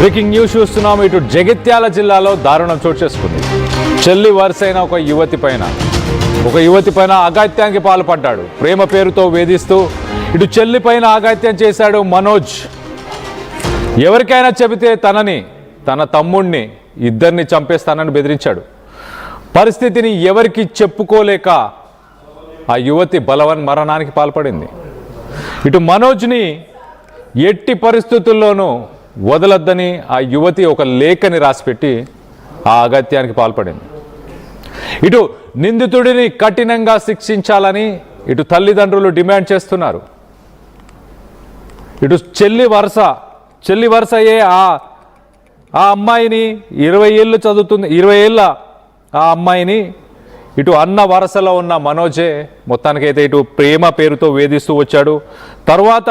Breaking news చూస్తున్నాం. ఇటు జగిత్యాల జిల్లాలో దారుణం చోటు చేసుకుంది. చెల్లి వరుసైన ఒక యువతి పైన అఘాయిత్యానికి పాల్పడ్డాడు. ప్రేమ పేరుతో వేధిస్తూ ఇటు చెల్లి పైన అఘాయిత్యం చేశాడు మనోజ్. ఎవరికైనా చెబితే తన తమ్ముణ్ణి ఇద్దరిని చంపేస్తానని బెదిరించాడు. పరిస్థితిని ఎవరికి చెప్పుకోలేక ఆ యువతి మరణానికి పాల్పడింది. ఇటు మనోజ్ని ఎట్టి పరిస్థితుల్లోనూ వదలొద్దని ఆ యువతి ఒక లేఖని రాసిపెట్టి ఆ అఘాయిత్యానికి పాల్పడింది. ఇటు నిందితుడిని కఠినంగా శిక్షించాలని ఇటు తల్లిదండ్రులు డిమాండ్ చేస్తున్నారు. ఇటు చెల్లి వరుస అయ్యే ఆ అమ్మాయిని 20 ఏళ్ళు చదువుతుంది, 20 ఏళ్ళ ఆ అమ్మాయిని ఇటు అన్న వరసలో ఉన్న మనోజే మొత్తానికైతే ఇటు ప్రేమ పేరుతో వేధిస్తూ వచ్చాడు. తర్వాత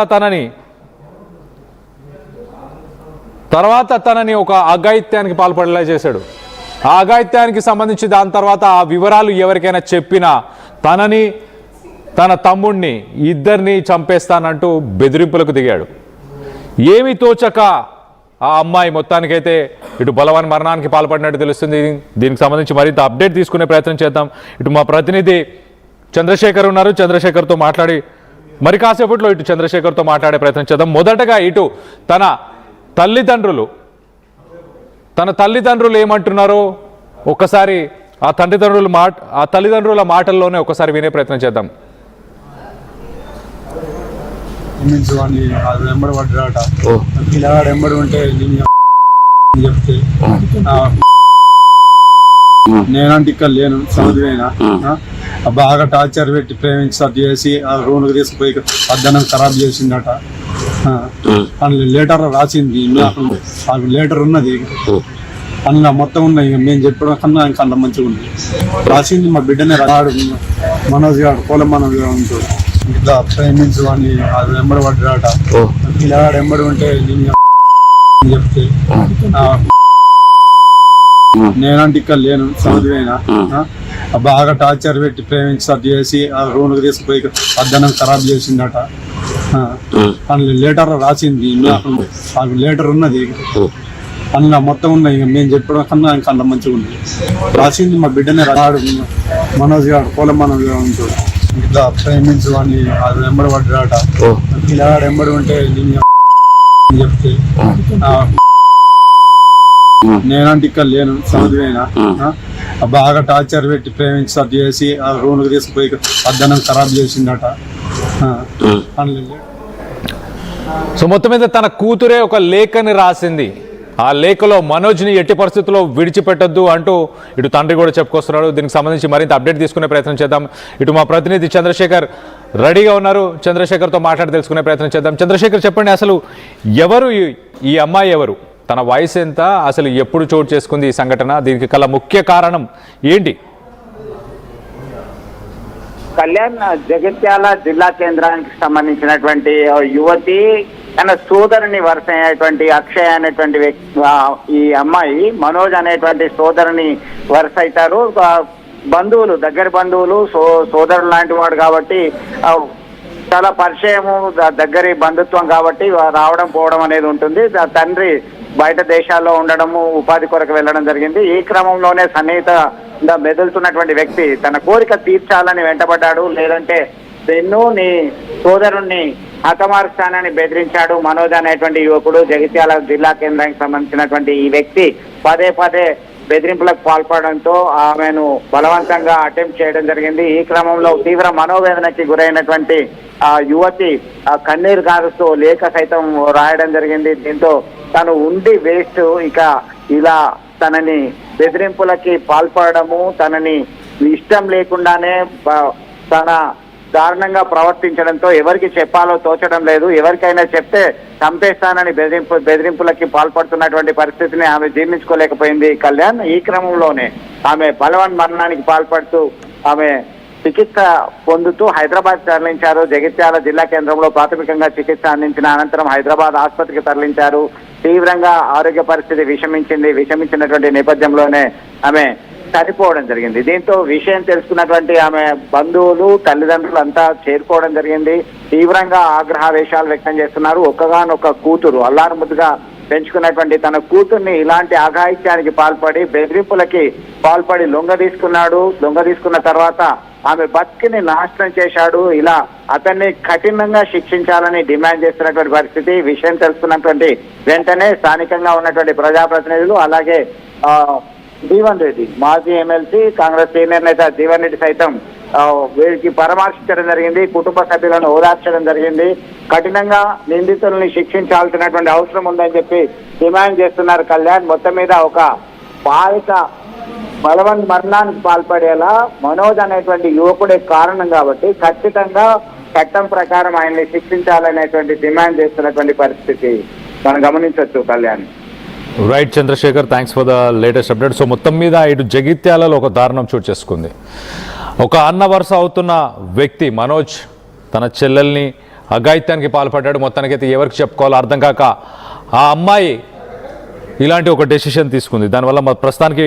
తనని ఒక అఘాయిత్యానికి పాల్పడేలా చేశాడు. ఆ అఘాయిత్యానికి సంబంధించి దాని తర్వాత ఆ వివరాలు ఎవరికైనా చెప్పినా తన తమ్ముడిని ఇద్దరిని చంపేస్తానంటూ బెదిరింపులకు దిగాడు. ఏమీ తోచక ఆ అమ్మాయి మొత్తానికైతే ఇటు మరణానికి పాల్పడినట్టు తెలుస్తుంది. దీనికి సంబంధించి మరింత అప్డేట్ తీసుకునే ప్రయత్నం చేద్దాం. ఇటు మా ప్రతినిధి చంద్రశేఖర్ ఉన్నారు. చంద్రశేఖర్తో మాట్లాడి మరి కాసేపట్లో ఇటు చంద్రశేఖర్తో మాట్లాడే ప్రయత్నం చేద్దాం. మొదటగా ఇటు తన తల్లిదండ్రులు ఏమంటున్నారో ఒక్కసారి ఆ తల్లిదండ్రుల మాటల్లోనే ఒకసారి వినే ప్రయత్నం చేద్దాం. వెంబడి పడ్డాట పిల్లగాడు వెంబడి ఉంటే చెప్తే నేనంటే ఇక్కడ లేను చదువుైనా బాగా టార్చర్ పెట్టి ప్రేమించి సర్ది చేసి ఆ రూమ్కి తీసుకుపోయి అద్దనం ఖరాబ్ చేసిందట. లేటర్ రాసింది, లేటర్ ఉన్నది అందులో మొత్తం ఉన్నాయి. మేము చెప్పడం కన్నా ఇంకా అంత మంచిగా ఉంది. రాసింది మా బిడ్డనే రాడు మనోజ్ గారు కోల మనోజ్ గారు ఉంటాడు. ఇంకా ప్రేమించు వాడిని అది వెంబడి పడ్డాట పిల్లగాడు వెంబడి ఉంటే చెప్తే నేనంటే ఇక్కడ లేను చదువుైనా బాగా టార్చర్ పెట్టి ప్రేమించి సర్ది చేసి ఆ రూమ్కి తీసుకుపోయి అద్దనం ఖరాబ్ చేసిందట. లేటర్ రాసింది, లేటర్ ఉన్నది అందులో మొత్తం ఉన్నాయి. మేము చెప్పడం కన్నా ఇంకా అంత మంచిగా ఉంది. రాసింది మా బిడ్డనే రాడు మనోజ్ గారు కోల మనోజ్ గారు ఉంటాడు. ఇంకా ప్రేమించు వాడిని అది వెంబడి పడ్డాట పిల్లగాడు వెంబడి ఉంటే చెప్తే నేనంటే ఇక్కడ లేను చదువుైనా బాగా టార్చర్ పెట్టి ప్రేమించి సర్ది చేసి ఆ రూమ్కి తీసుకుపోయి అద్దనం ఖరాబ్ చేసిందట. సో మొత్తం మీద తన కూతురే ఒక లేఖని రాసింది. ఆ లేఖలో మనోజ్ని ఎట్టి పరిస్థితుల్లో విడిచిపెట్టద్దు అంటూ ఇటు తండ్రి కూడా చెప్పుకొస్తున్నాడు. దీనికి సంబంధించి మరింత అప్డేట్ తీసుకునే ప్రయత్నం చేద్దాం. ఇటు మా ప్రతినిధి చంద్రశేఖర్ రెడీగా ఉన్నారు. చంద్రశేఖర్తో మాట్లాడి తెలుసుకునే ప్రయత్నం చేద్దాం. చంద్రశేఖర్, చెప్పండి, అసలు ఎవరు ఈ అమ్మాయి, ఎవరు, తన వయసు ఎంత, అసలు ఎప్పుడు చోటు చేసుకుంది ఈ సంఘటన, దీనికి కల ముఖ్య కారణం ఏంటి? కళ్యాణ్, జగిత్యాల జిల్లా కేంద్రానికి సంబంధించినటువంటి యువతి తన సోదరుని వరుస అయినటువంటి అక్షయ్ అనేటువంటి ఈ అమ్మాయి మనోజ్ అనేటువంటి సోదరుని వరుస అవుతారు. బంధువులు, దగ్గర బంధువులు, సోదరుడు లాంటి వాడు కాబట్టి చాలా పరిచయము, దగ్గరి బంధుత్వం కాబట్టి రావడం పోవడం అనేది ఉంటుంది. తండ్రి బయట దేశాల్లో ఉండడము, ఉపాధి కొరకు వెళ్ళడం జరిగింది. ఈ క్రమంలోనే సన్నిహితంగా మెదులుతున్నటువంటి వ్యక్తి తన కోరిక తీర్చాలని వెంటబడ్డాడు. లేదంటే నీ సోదరుణ్ణి హతమారుస్తానని బెదిరించాడు మనోజ్ అనేటువంటి యువకుడు. జగిత్యాల జిల్లా కేంద్రానికి సంబంధించినటువంటి ఈ వ్యక్తి పదే బెదిరింపులకు పాల్పడడంతో ఆమెను బలవంతంగా అటెంప్ట్ చేయడం జరిగింది. ఈ క్రమంలో తీవ్ర మనోవేదనకి గురైనటువంటి ఆ యువతి కన్నీరు కారుస్తూ లేఖ సైతం రాయడం జరిగింది. దీంతో తను ఉండి వేస్ట్, ఇక ఇలా తనని బెదిరింపులకి పాల్పడము, తనని ఇష్టం లేకుండానే తన దారుణంగా ప్రవర్తించడంతో ఎవరికి చెప్పాలో తోచడం లేదు. ఎవరికైనా చెప్తే చంపేస్తానని బెదిరింపులకి పాల్పడుతున్నటువంటి పరిస్థితిని ఆమె జీర్ణించుకోలేకపోయింది కళ్యాణ్. ఈ క్రమంలోనే ఆమె మరణానికి పాల్పడుతూ ఆమె చికిత్స పొందుతూ హైదరాబాద్ తరలించారు. జగిత్యాల జిల్లా కేంద్రంలో ప్రాథమికంగా చికిత్స అందించిన అనంతరం హైదరాబాద్ ఆసుపత్రికి తరలించారు. తీవ్రంగా ఆరోగ్య పరిస్థితి విషమించినటువంటి నేపథ్యంలోనే ఆమె చనిపోవడం జరిగింది. దీంతో విషయం తెలుసుకున్నటువంటి ఆమె బంధువులు, తల్లిదండ్రులు అంతా చేరుకోవడం జరిగింది. తీవ్రంగా ఆగ్రహావేశాలు వ్యక్తం చేస్తున్నారు. ఒక్కగానొక్క కూతురు, అల్లారు ముద్దుగా పెంచుకున్నటువంటి తన కూతుర్ని ఇలాంటి అఘాయిత్యానికి పాల్పడి బెదిరింపులకి పాల్పడి లొంగ తీసుకున్న తర్వాత ఆమె బతికిని నాశనం చేశాడు. ఇలా అతన్ని కఠినంగా శిక్షించాలని డిమాండ్ చేస్తున్నటువంటి పరిస్థితి. విషయం తెలుసుకున్నటువంటి వెంటనే స్థానికంగా ఉన్నటువంటి ప్రజాప్రతినిధులు అలాగే జీవన్ రెడ్డి మాజీ ఎమ్మెల్సీ కాంగ్రెస్ సీనియర్ నేత జీవన్ రెడ్డి సైతం వీరికి పరామర్శించడం జరిగింది. కుటుంబ సభ్యులను ఓదార్చడం జరిగింది. కఠినంగా నిందితుల్ని శిక్షించాల్సినటువంటి అవసరం ఉందని చెప్పి డిమాండ్ చేస్తున్నారు కళ్యాణ్. మొత్తం మీద ఒక బాలిక బలవంత్ మరణానికి పాల్పడేలా మనోజ్ అనేటువంటి యువకుడే కారణం కాబట్టి ఖచ్చితంగా చట్టం ప్రకారం ఆయన్ని శిక్షించాలనేటువంటి డిమాండ్ చేస్తున్నటువంటి పరిస్థితి మనం గమనించవచ్చు Kalyan. Right Chandrashekar, thanks for the latest update. So మొత్తం మీద ఇటు జగిత్యాలలో ఒక దారుణం చోటు చేసుకుంది. ఒక అన్న వరుస అవుతున్న వ్యక్తి మనోజ్ తన చెల్లెల్ని అఘాయిత్యానికి పాల్పడ్డాడు. మొత్తానికైతే ఎవరికి చెప్పుకోవాలో అర్థం కాక ఆ అమ్మాయి ఇలాంటి ఒక డెసిషన్ తీసుకుంది. దానివల్ల ప్రస్తుతానికి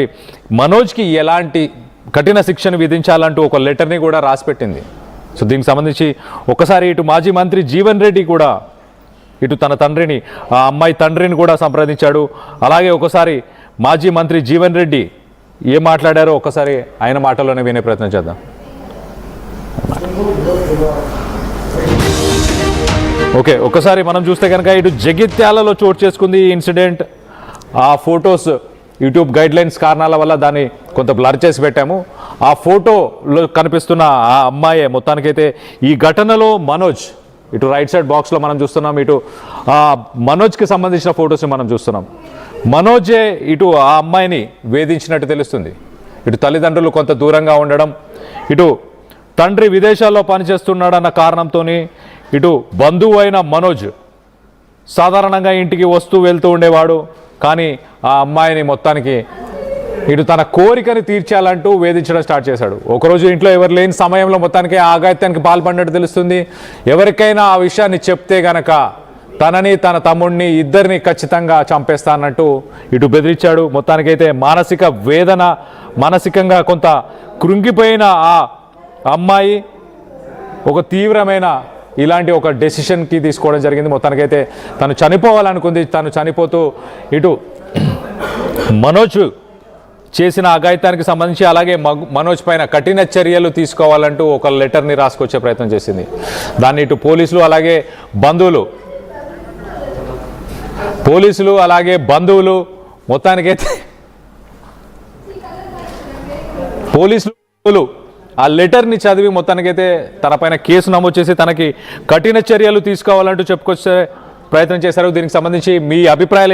మనోజ్కి ఎలాంటి కఠిన శిక్షను విధించాలంటూ ఒక లెటర్ని కూడా రాసిపెట్టింది. సో దీనికి సంబంధించి ఒకసారి ఇటు మాజీ మంత్రి జీవన్ రెడ్డి కూడా ఇటు తన తండ్రిని ఆ అమ్మాయి తండ్రిని కూడా సంప్రదించాడు. అలాగే ఒకసారి మాజీ మంత్రి జీవన్ రెడ్డి ఏం మాట్లాడారో ఒకసారి ఆయన మాటల్లోనే వినే ప్రయత్నం చేద్దాం. ఓకే, ఒకసారి మనం చూస్తే కనుక ఇటు జగిత్యాలలో చోటు చేసుకుంది ఈ ఇన్సిడెంట్. ఆ ఫొటోస్ యూట్యూబ్ గైడ్లైన్స్ కారణాల వల్ల దాన్ని కొంత బ్లర్ చేసి పెట్టాము. ఆ ఫోటోలో కనిపిస్తున్న ఆ అమ్మాయే మొత్తానికైతే ఈ ఘటనలో మనోజ్ ఇటు రైట్ సైడ్ బాక్స్లో మనం చూస్తున్నాం. ఇటు మనోజ్కి సంబంధించిన ఫొటోస్ని మనం చూస్తున్నాం. మనోజే ఇటు ఆ అమ్మాయిని వేధించినట్టు తెలుస్తుంది. ఇటు తల్లిదండ్రులు కొంత దూరంగా ఉండడం, ఇటు తండ్రి విదేశాల్లో పనిచేస్తున్నాడన్న కారణంతో ఇటు బంధువు అయిన మనోజ్ సాధారణంగా ఇంటికి వస్తూ వెళ్తూ ఉండేవాడు. కానీ ఆ అమ్మాయిని మొత్తానికి ఇటు తన కోరికని తీర్చాలంటూ వేధించడం స్టార్ట్ చేశాడు. ఒకరోజు ఇంట్లో ఎవరు లేని సమయంలో మొత్తానికి ఆఘాత్యానికి పాల్పడినట్టు తెలుస్తుంది. ఎవరికైనా ఆ విషయాన్ని చెప్తే గనక తనని తన తమ్ముడిని ఇద్దరిని ఖచ్చితంగా చంపేస్తానంటూ ఇటు బెదిరించాడు. మొత్తానికైతే మానసిక వేదన, మానసికంగా కొంత కృంగిపోయిన ఆ అమ్మాయి ఒక తీవ్రమైన ఇలాంటి ఒక డెసిషన్కి తీసుకోవడం జరిగింది. మొత్తానికైతే తను చనిపోవాలనుకుంది. తను చనిపోతూ ఇటు మనోజ్ చేసిన అఘాయిత్యానికి సంబంధించి అలాగే మనోజ్ పైన కఠిన చర్యలు తీసుకోవాలంటూ ఒక లెటర్ని రాసుకొచ్చే ప్రయత్నం చేసింది. దాన్ని ఇటు పోలీసులు అలాగే బంధువులు మొత్తానికైతే పోలీసులు ఆ లెటర్ని చదివి మొత్తానికైతే తనపైన కేసు నమోదు చేసి తనకి కఠిన చర్యలు తీసుకోవాలంటూ చెప్పుకొచ్చే ప్రయత్నం చేశారు. దీనికి సంబంధించి మీ అభిప్రాయాలు ఏంటి?